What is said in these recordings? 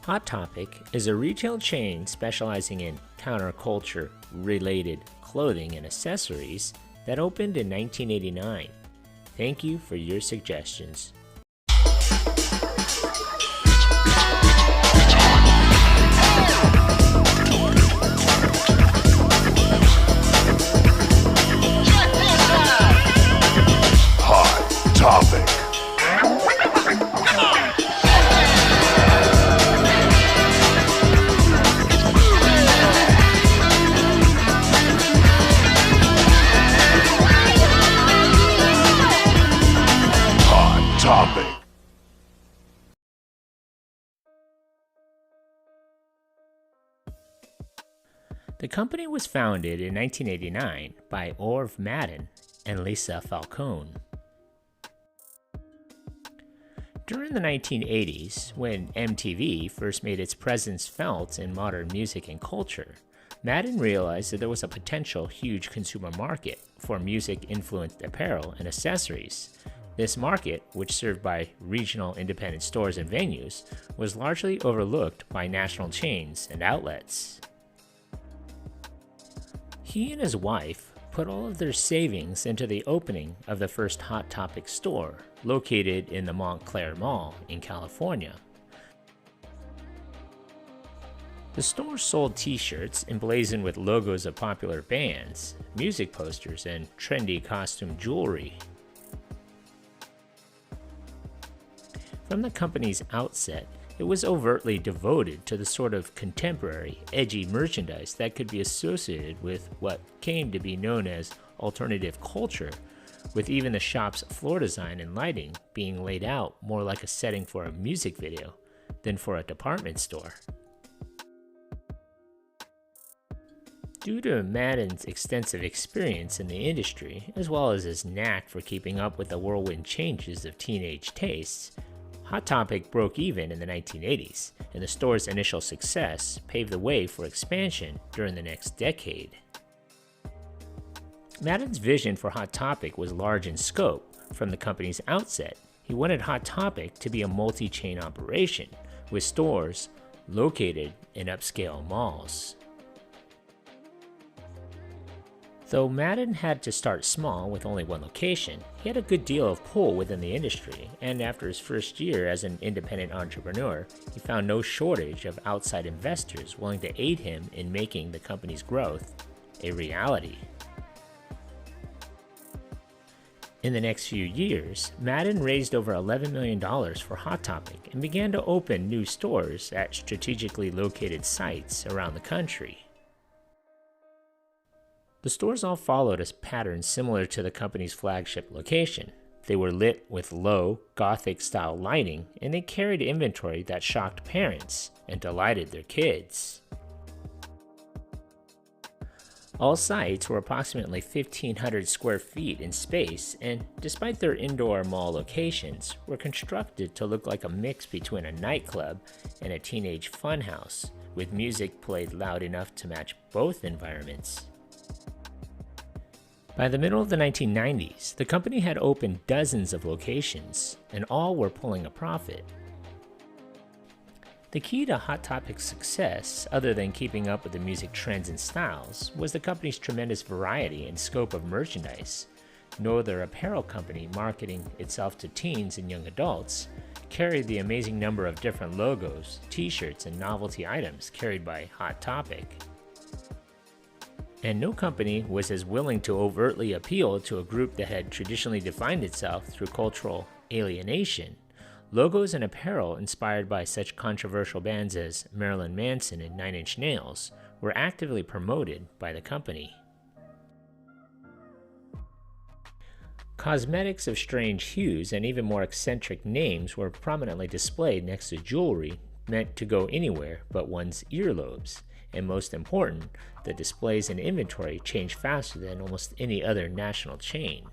Hot Topic is a retail chain specializing in counterculture-related clothing and accessories that opened in 1989. Thank you for your suggestions. Hot Topic. Topic. The company was founded in 1989 by Orv Madden and Lisa Falcone. During the 1980s, when MTV first made its presence felt in modern music and culture, Madden realized that there was a potential huge consumer market for music-influenced apparel and accessories. This market, which served by regional independent stores and venues, was largely overlooked by national chains and outlets. He and his wife put all of their savings into the opening of the first Hot Topic store, located in the Montclair Mall in California. The store sold t-shirts emblazoned with logos of popular bands, music posters, and trendy costume jewelry. From the company's outset, it was overtly devoted to the sort of contemporary, edgy merchandise that could be associated with what came to be known as alternative culture, with even the shop's floor design and lighting being laid out more like a setting for a music video than for a department store. Due to Madden's extensive experience in the industry, as well as his knack for keeping up with the whirlwind changes of teenage tastes, Hot Topic broke even in the 1980s, and the store's initial success paved the way for expansion during the next decade. Madden's vision for Hot Topic was large in scope from the company's outset. He wanted Hot Topic to be a multi-chain operation, with stores located in upscale malls. Though Madden had to start small with only one location, he had a good deal of pull within the industry, and after his first year as an independent entrepreneur, he found no shortage of outside investors willing to aid him in making the company's growth a reality. In the next few years, Madden raised over $11 million for Hot Topic and began to open new stores at strategically located sites around the country. The stores all followed a pattern similar to the company's flagship location. They were lit with low, Gothic-style lighting, and they carried inventory that shocked parents and delighted their kids. All sites were approximately 1,500 square feet in space, and despite their indoor mall locations, were constructed to look like a mix between a nightclub and a teenage funhouse, with music played loud enough to match both environments. By the middle of the 1990s, the company had opened dozens of locations, and all were pulling a profit. The key to Hot Topic's success, other than keeping up with the music trends and styles, was the company's tremendous variety and scope of merchandise. No other apparel company marketing itself to teens and young adults carried the amazing number of different logos, t-shirts, and novelty items carried by Hot Topic. And no company was as willing to overtly appeal to a group that had traditionally defined itself through cultural alienation. Logos and apparel inspired by such controversial bands as Marilyn Manson and Nine Inch Nails were actively promoted by the company. Cosmetics of strange hues and even more eccentric names were prominently displayed next to jewelry meant to go anywhere but one's earlobes. And most important, the displays and inventory changed faster than almost any other national chain.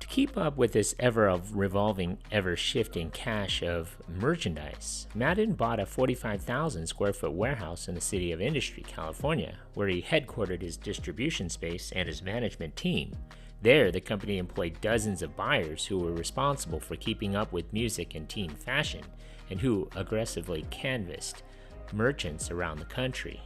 To keep up with this ever-revolving, ever-shifting cache of merchandise, Madden bought a 45,000 square foot warehouse in the city of Industry, California, where he headquartered his distribution space and his management team. There, the company employed dozens of buyers who were responsible for keeping up with music and teen fashion, and who aggressively canvassed merchants around the country.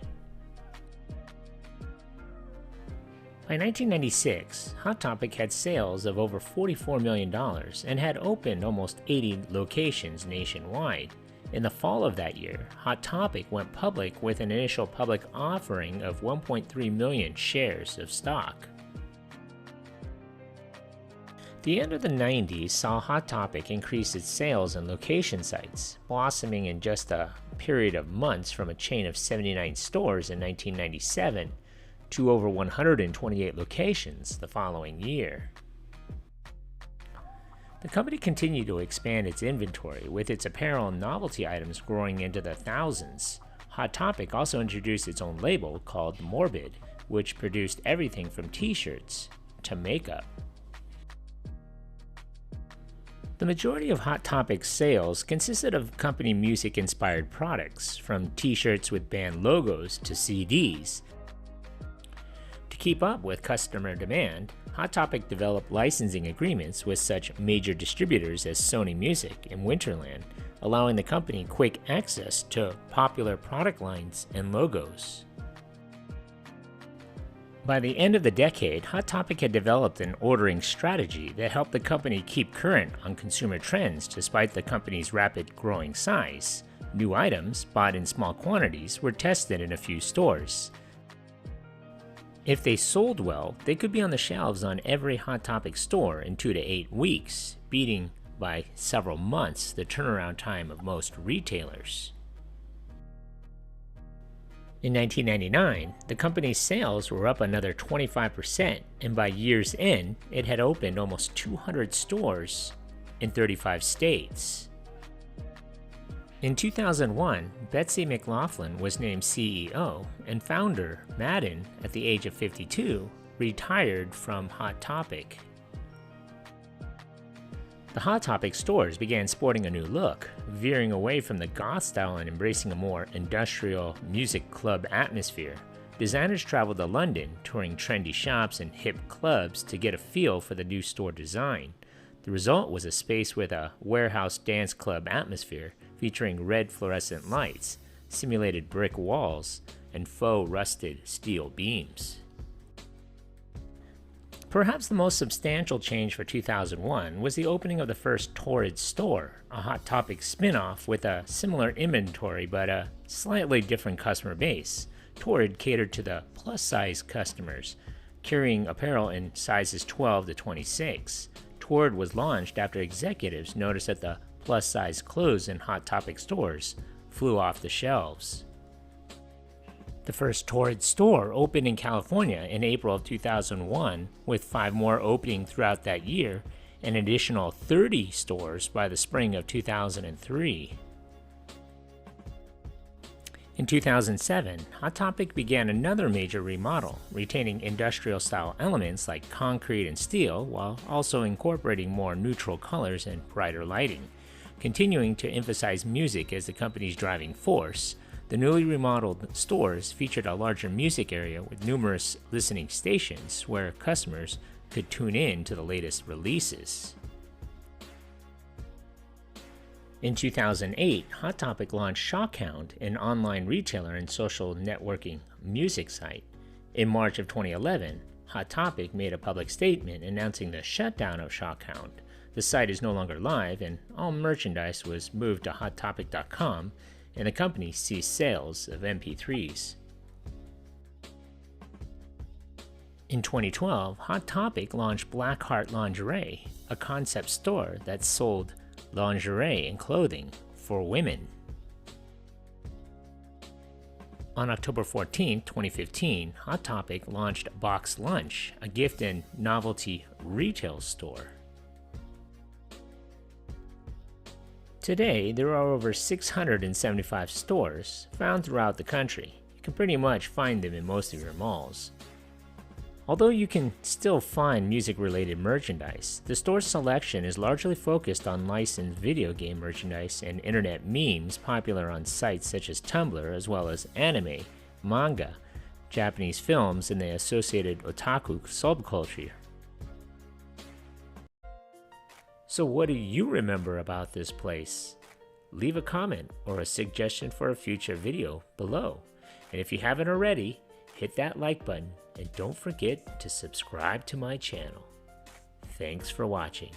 By 1996, Hot Topic had sales of over $44 million and had opened almost 80 locations nationwide. In the fall of that year, Hot Topic went public with an initial public offering of 1.3 million shares of stock. The end of the 90s saw Hot Topic increase its sales and location sites, blossoming in just a period of months from a chain of 79 stores in 1997 to over 128 locations the following year. The company continued to expand its inventory, with its apparel and novelty items growing into the thousands. Hot Topic also introduced its own label called Morbid, which produced everything from t-shirts to makeup. The majority of Hot Topic's sales consisted of company music-inspired products, from t-shirts with band logos to CDs. To keep up with customer demand, Hot Topic developed licensing agreements with such major distributors as Sony Music and Winterland, allowing the company quick access to popular product lines and logos. By the end of the decade, Hot Topic had developed an ordering strategy that helped the company keep current on consumer trends despite the company's rapid growing size. New items, bought in small quantities, were tested in a few stores. If they sold well, they could be on the shelves on every Hot Topic store in 2 to 8 weeks, beating by several months the turnaround time of most retailers. In 1999, the company's sales were up another 25%, and by year's end, it had opened almost 200 stores in 35 states. In 2001, Betsy McLaughlin was named CEO, and founder Madden, at the age of 52, retired from Hot Topic. The Hot Topic stores began sporting a new look, veering away from the goth style and embracing a more industrial music club atmosphere. Designers traveled to London, touring trendy shops and hip clubs to get a feel for the new store design. The result was a space with a warehouse dance club atmosphere, featuring red fluorescent lights, simulated brick walls, and faux rusted steel beams. Perhaps the most substantial change for 2001 was the opening of the first Torrid store, a Hot Topic spin-off with a similar inventory but a slightly different customer base. Torrid catered to the plus-size customers, carrying apparel in sizes 12 to 26. Torrid was launched after executives noticed that the plus-size clothes in Hot Topic stores flew off the shelves. The first Torrid store opened in California in April of 2001, with 5 more opening throughout that year, and an additional 30 stores by the spring of 2003. In 2007, Hot Topic began another major remodel, retaining industrial-style elements like concrete and steel, while also incorporating more neutral colors and brighter lighting. Continuing to emphasize music as the company's driving force, the newly remodeled stores featured a larger music area with numerous listening stations where customers could tune in to the latest releases. In 2008, Hot Topic launched Shockhound, an online retailer and social networking music site. In March of 2011, Hot Topic made a public statement announcing the shutdown of Shockhound. The site is no longer live, and all merchandise was moved to HotTopic.com, and the company ceased sales of MP3s. In 2012, Hot Topic launched Blackheart Lingerie, a concept store that sold lingerie and clothing for women. On October 14, 2015, Hot Topic launched Box Lunch, a gift and novelty retail store. Today, there are over 675 stores found throughout the country. You can pretty much find them in most of your malls. Although you can still find music-related merchandise, the store's selection is largely focused on licensed video game merchandise and internet memes popular on sites such as Tumblr, as well as anime, manga, Japanese films, and the associated otaku subculture. So what do you remember about this place? Leave a comment or a suggestion for a future video below. And if you haven't already, hit that like button and don't forget to subscribe to my channel. Thanks for watching.